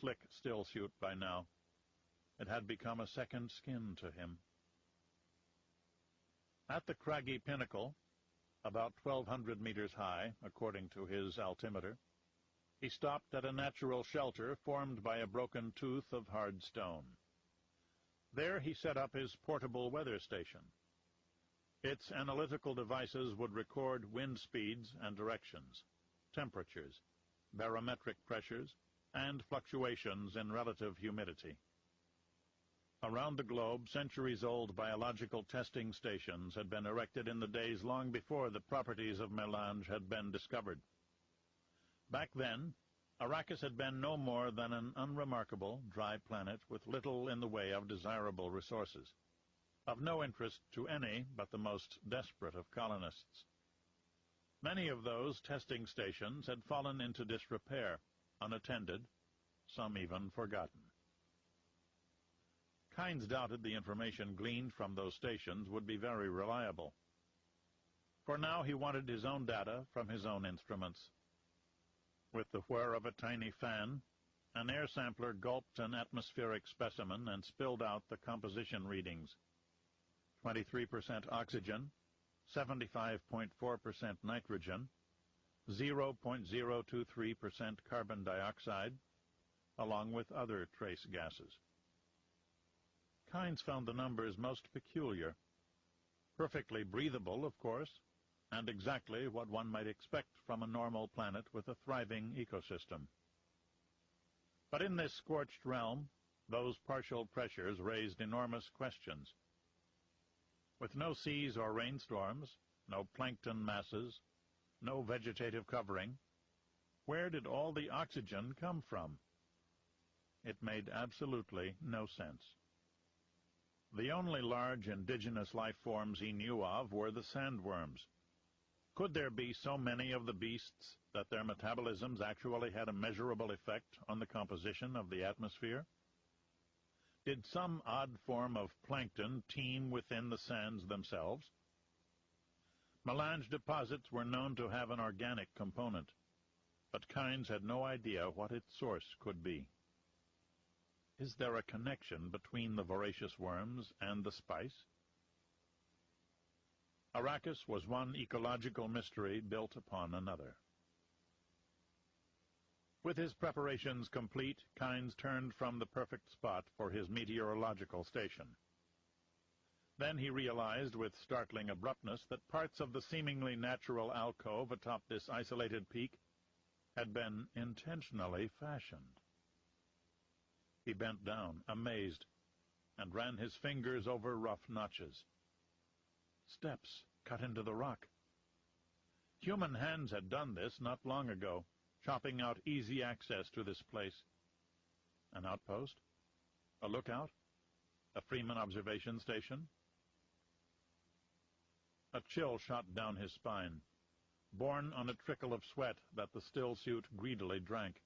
slick still suit by now. It had become a second skin to him. At the craggy pinnacle, about 1,200 meters high, according to his altimeter, he stopped at a natural shelter formed by a broken tooth of hard stone. There he set up his portable weather station. Its analytical devices would record wind speeds and directions, temperatures, barometric pressures, and fluctuations in relative humidity. Around the globe, centuries-old biological testing stations had been erected in the days long before the properties of melange had been discovered. Back then, Arrakis had been no more than an unremarkable, dry planet with little in the way of desirable resources, of no interest to any but the most desperate of colonists. Many of those testing stations had fallen into disrepair, unattended, some even forgotten. Kynes doubted the information gleaned from those stations would be very reliable. For now he wanted his own data from his own instruments. With the whir of a tiny fan, an air sampler gulped an atmospheric specimen and spilled out the composition readings. 23% oxygen, 75.4% nitrogen, 0.023% carbon dioxide, along with other trace gases. Kynes found the numbers most peculiar. Perfectly breathable, of course, and exactly what one might expect from a normal planet with a thriving ecosystem. But in this scorched realm, those partial pressures raised enormous questions. With no seas or rainstorms, no plankton masses, no vegetative covering, where did all the oxygen come from? It made absolutely no sense. The only large indigenous life forms he knew of were the sandworms. Could there be so many of the beasts that their metabolisms actually had a measurable effect on the composition of the atmosphere? Did some odd form of plankton teem within the sands themselves? Melange deposits were known to have an organic component, but Kynes had no idea what its source could be. Is there a connection between the voracious worms and the spice? Arrakis was one ecological mystery built upon another. With his preparations complete, Kynes turned from the perfect spot for his meteorological station. Then he realized with startling abruptness that parts of the seemingly natural alcove atop this isolated peak had been intentionally fashioned. He bent down, amazed, and ran his fingers over rough notches. Steps cut into the rock. Human hands had done this not long ago, chopping out easy access to this place. An outpost? A lookout? A Freeman observation station? A chill shot down his spine, borne on a trickle of sweat that the still suit greedily drank.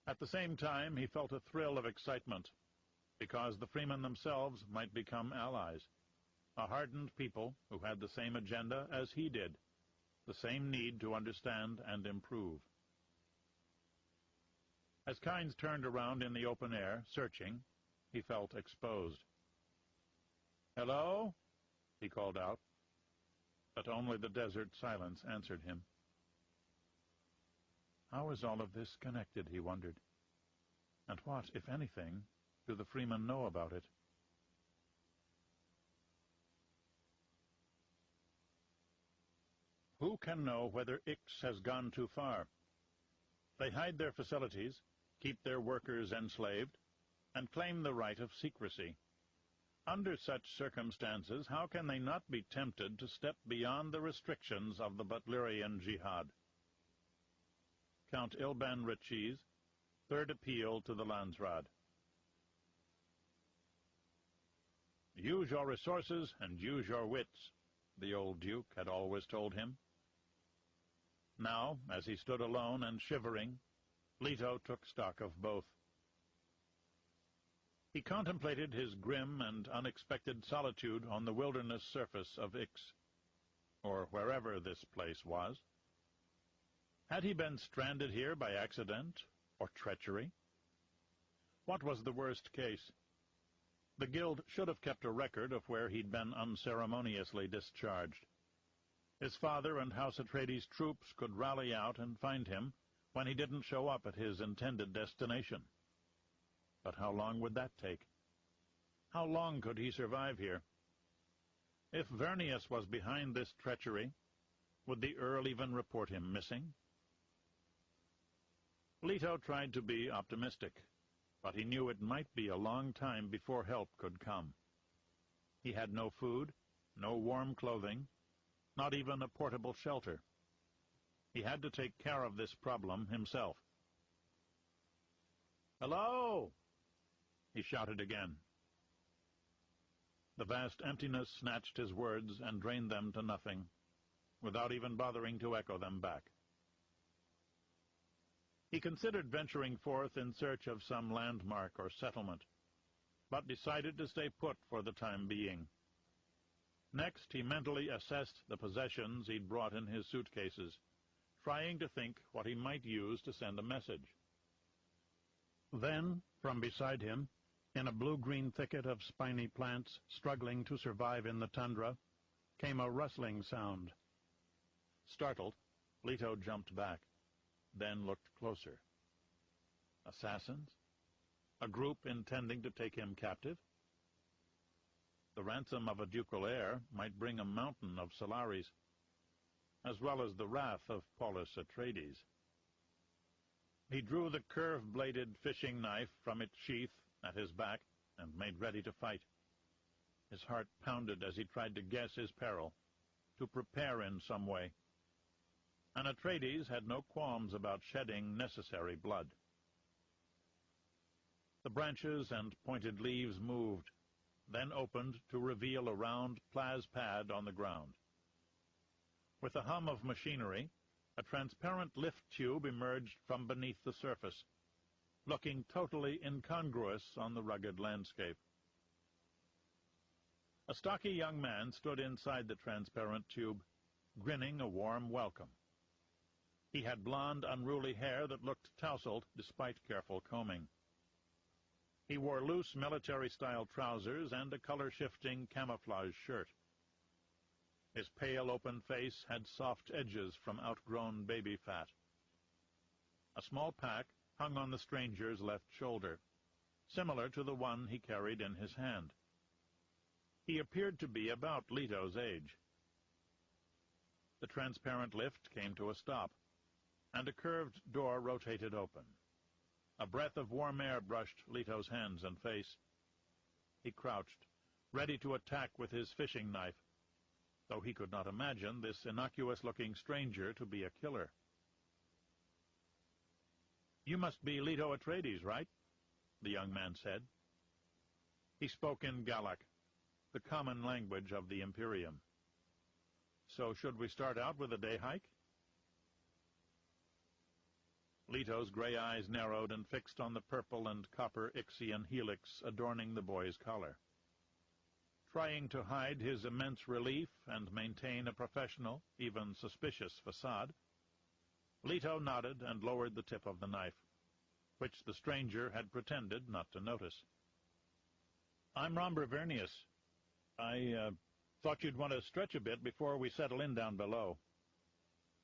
At the same time, he felt a thrill of excitement, because the Freemen themselves might become allies, a hardened people who had the same agenda as he did, the same need to understand and improve. As Kynes turned around in the open air, searching, he felt exposed. "Hello?" he called out, but only the desert silence answered him. How is all of this connected, he wondered, and what, if anything, do the Freemen know about it? Who can know whether Ix has gone too far? They hide their facilities, keep their workers enslaved, and claim the right of secrecy. Under such circumstances, how can they not be tempted to step beyond the restrictions of the Butlerian Jihad? Count Ilban Rachiz, Third Appeal to the Landsraad. Use your resources and use your wits, the old Duke had always told him. Now, as he stood alone and shivering, Leto took stock of both. He contemplated his grim and unexpected solitude on the wilderness surface of Ix, or wherever this place was. Had he been stranded here by accident, Or treachery? What was the worst case? The guild should have kept a record of where he'd been unceremoniously discharged. His father and House Atreides' troops could rally out and find him when he didn't show up at his intended destination. But how long would that take? How long could he survive here? If Vernius was behind this treachery, would the Earl even report him missing? Leto tried to be optimistic, but he knew it might be a long time before help could come. He had no food, no warm clothing, not even a portable shelter. He had to take care of this problem himself. "Hello!" he shouted again. The vast emptiness snatched his words and drained them to nothing, without even bothering to echo them back. He considered venturing forth in search of some landmark or settlement, but decided to stay put for the time being. Next, he mentally assessed the possessions he'd brought in his suitcases, trying to think what he might use to send a message. Then, from beside him, in a blue-green thicket of spiny plants struggling to survive in the tundra, came a rustling sound. Startled, Leto jumped back, then looked closer. Assassins? A group intending to take him captive? The ransom of a ducal heir might bring a mountain of Solaris, as well as the wrath of Paulus Atreides. He drew the curve-bladed fishing knife from its sheath at his back and made ready to fight. His heart pounded as he tried to guess his peril, to prepare in some way. And Atreides had no qualms about shedding necessary blood. The branches and pointed leaves moved, then opened to reveal a round plas pad on the ground. With a hum of machinery, a transparent lift tube emerged from beneath the surface, looking totally incongruous on the rugged landscape. A stocky young man stood inside the transparent tube, grinning a warm welcome. He had blond, unruly hair that looked tousled despite careful combing. He wore loose military-style trousers and a color-shifting camouflage shirt. His pale, open face had soft edges from outgrown baby fat. A small pack hung on the stranger's left shoulder, similar to the one he carried in his hand. He appeared to be about Leto's age. The transparent lift came to a stop, and a curved door rotated open. A breath of warm air brushed Leto's hands and face. He crouched, ready to attack with his fishing knife, though he could not imagine this innocuous-looking stranger to be a killer. "You must be Leto Atreides, right?" the young man said. He spoke in Gallic, the common language of the Imperium. "So should we start out with a day hike?" Leto's gray eyes narrowed and fixed on the purple and copper Ixian helix adorning the boy's collar. Trying to hide his immense relief and maintain a professional, even suspicious facade, Leto nodded and lowered the tip of the knife, which the stranger had pretended not to notice. "I'm Romber Vernius. I thought you'd want to stretch a bit before we settle in down below.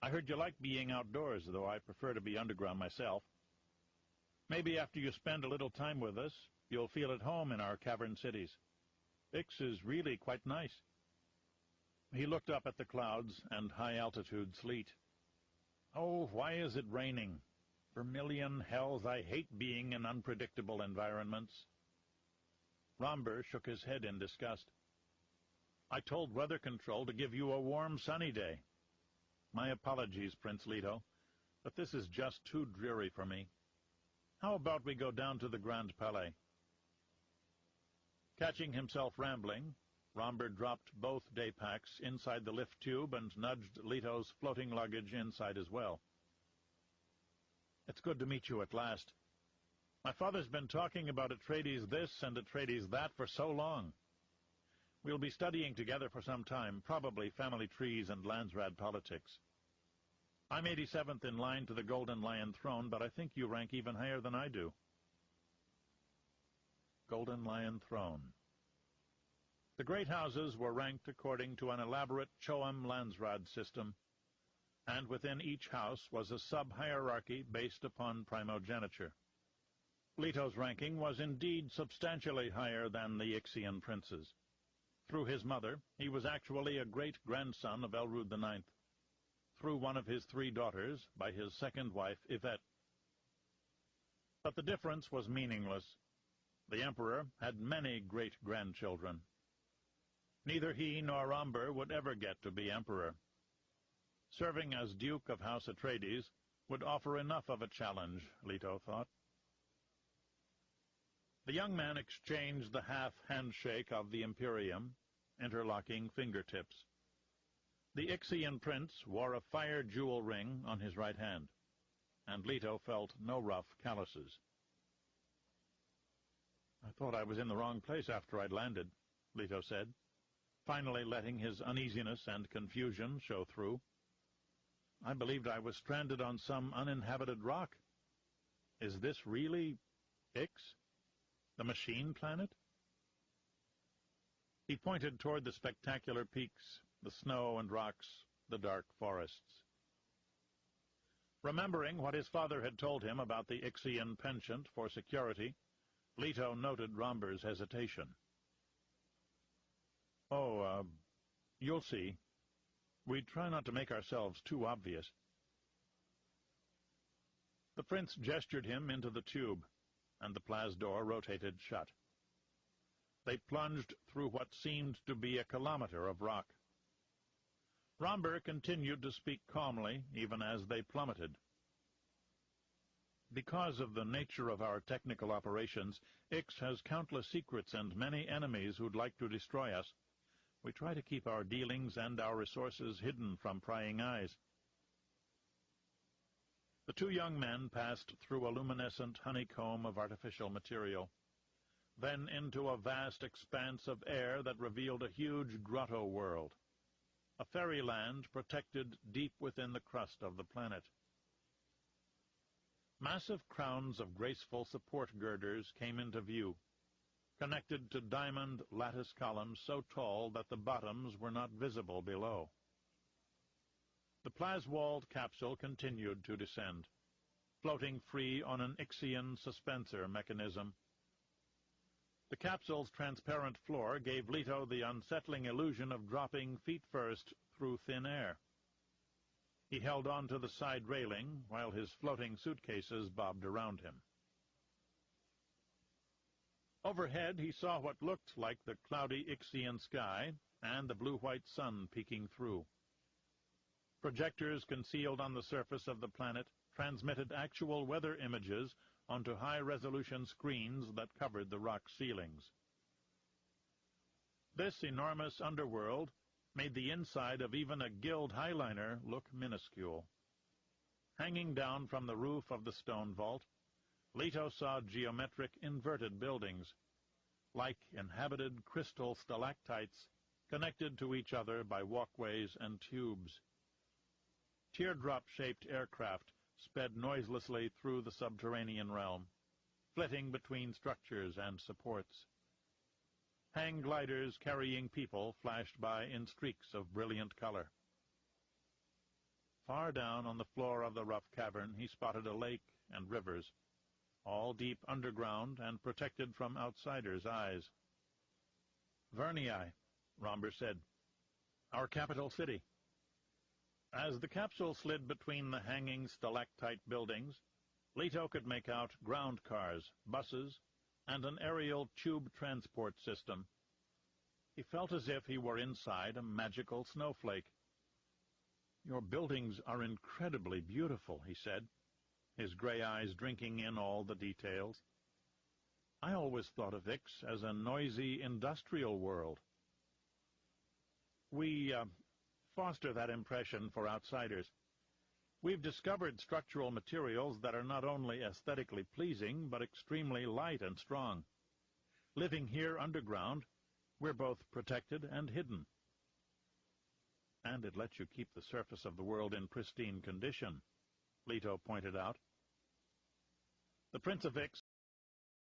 I heard you like being outdoors, though I prefer to be underground myself. Maybe after you spend a little time with us, you'll feel at home in our cavern cities. Ix is really quite nice." He looked up at the clouds and high-altitude sleet. "Oh, why is it raining? Vermilion hells, I hate being in unpredictable environments." Romber shook his head in disgust. "I told Weather Control to give you a warm, sunny day. My apologies, Prince Leto, but this is just too dreary for me. How about we go down to the Grand Palais?" Catching himself rambling, Romber dropped both day packs inside the lift tube and nudged Leto's floating luggage inside as well. "It's good to meet you at last. My father's been talking about Atreides this and Atreides that for so long. We'll be studying together for some time, probably family trees and Landsrad politics." I'm 87th in line to the Golden Lion throne, but I think you rank even higher than I do. Golden Lion throne. The great houses were ranked according to an elaborate Choam-Landsraad system, and within each house was a sub-hierarchy based upon primogeniture. Leto's ranking was indeed substantially higher than the Ixian princes. Through his mother, he was actually a great-grandson of Elrud IX. Through one of his 3 daughters, by his second wife, Yvette. But the difference was meaningless. The Emperor had many great-grandchildren. Neither he nor Romber would ever get to be Emperor. Serving as Duke of House Atreides would offer enough of a challenge, Leto thought. The young man exchanged the half-handshake of the Imperium, interlocking fingertips. The Ixian prince wore a fire jewel ring on his right hand, and Leto felt no rough calluses. "I thought I was in the wrong place after I'd landed," Leto said, finally letting his uneasiness and confusion show through. "I believed I was stranded on some uninhabited rock. Is this really Ix? The machine planet?" He pointed toward the spectacular peaks, the snow and rocks, the dark forests. Remembering what his father had told him about the Ixian penchant for security, Leto noted Romber's hesitation. "Oh, you'll see. We try not to make ourselves too obvious." The prince gestured him into the tube, and the Plaz door rotated shut. They plunged through what seemed to be a kilometer of rock. Romber continued to speak calmly, even as they plummeted. "Because of the nature of our technical operations, Ix has countless secrets and many enemies who'd like to destroy us. We try to keep our dealings and our resources hidden from prying eyes." The 2 young men passed through a luminescent honeycomb of artificial material, then into a vast expanse of air that revealed a huge grotto world, a fairyland protected deep within the crust of the planet. Massive crowns of graceful support girders came into view, connected to diamond lattice columns so tall that the bottoms were not visible below. The Plaz-walled capsule continued to descend, floating free on an Ixian suspensor mechanism. The capsule's transparent floor gave Leto the unsettling illusion of dropping feet first through thin air. He held on to the side railing while his floating suitcases bobbed around him. Overhead he saw what looked like the cloudy Ixian sky and the blue-white sun peeking through. Projectors concealed on the surface of the planet transmitted actual weather images onto high-resolution screens that covered the rock ceilings. This enormous underworld made the inside of even a Guild highliner look minuscule. Hanging down from the roof of the stone vault, Leto saw geometric inverted buildings, like inhabited crystal stalactites connected to each other by walkways and tubes. Teardrop-shaped aircraft sped noiselessly through the subterranean realm, flitting between structures and supports. Hang gliders carrying people flashed by in streaks of brilliant color. Far down on the floor of the rough cavern he spotted a lake and rivers, all deep underground and protected from outsiders' eyes. "Vernii," Romber said. "Our capital city." As the capsule slid between the hanging stalactite buildings, Leto could make out ground cars, buses, and an aerial tube transport system. He felt as if he were inside a magical snowflake. "Your buildings are incredibly beautiful," he said, his gray eyes drinking in all the details. "I always thought of Ix as a noisy industrial world." "We foster that impression for outsiders. We've discovered structural materials that are not only aesthetically pleasing, but extremely light and strong. Living here underground, we're both protected and hidden." And it lets you keep the surface of the world in pristine condition, Leto pointed out. The Prince of Ix